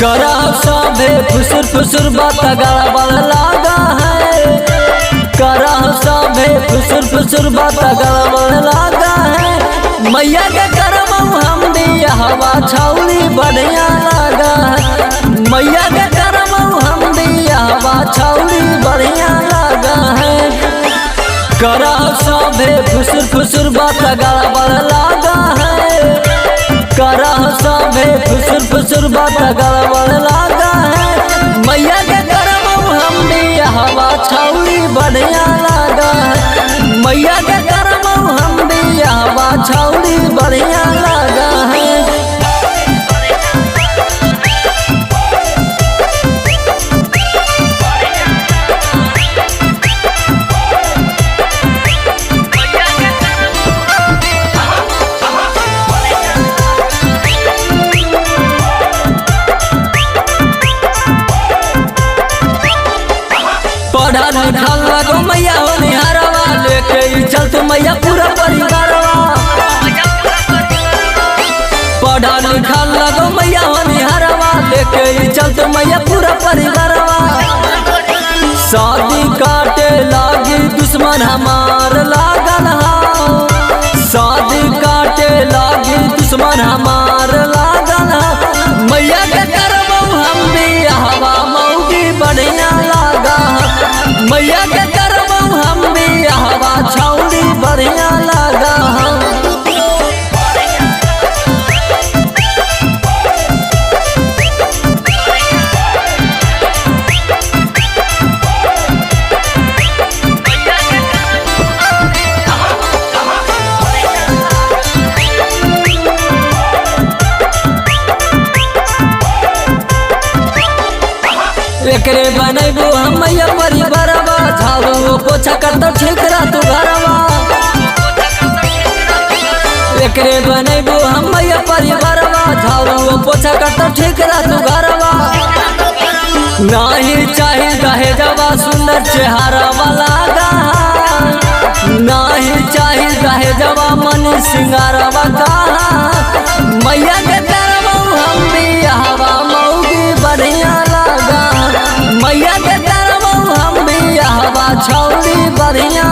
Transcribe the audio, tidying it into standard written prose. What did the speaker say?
करा सभे फुसुर फुसुर बात गड़बड़ लागा है। करा सभे फुसुर फुसुर बात गड़बड़ लागा है। मैया के करमऊ हम दिया हवा छौली बढ़िया लागा है। मैया के करमऊ हम दिया हवा छौली बढ़िया लागा है। करा सभे फुसुर फुसुर बात गड़बड़ लागा है। करा सभे फुसुर फुसुर बात गड़बड़ लागा है। मैया के करमऊ हम दिया हवा छौली बढ़िया लागा है। मैया के करमऊ हम दिया हवा छौली बढ़िया लागा है। पढ़ा लिखा लगो मैया हो निहारवा लेके चल तू मैया पूरा परिवारवा। पढ़ा लिखा लगो मैया हो निहारवा लेके चल तू मैया पूरा परिवारवा। शादी काटे लागी दुश्मन हमार लागल हा। शादी काटे लागी दुश्मन हमार लागल हा। मैया के करमऊ हम भी हवा मौगी बढ़िया लागा। मैया के करमऊ हम भी हवा छौली बढ़िया लागा। एकरे बनैबो हम मैया परिवारवा। झाड़ू पोछा करतो ठीक रहतु घरवा। एकरे बनैबो हम मैया परिवारवा। झाड़ू पोछा करतो ठीक रहतु घरवा। नाही चाही दहेजवा सुंदर चेहरा वाला गा। नाही चाही दहेजवा मन सिंगारवा का। मैया के करमऊ हम भी हवा मौगी बढ़िया लागा। मैया के करमऊ हम भी हवा छौली बढ़िया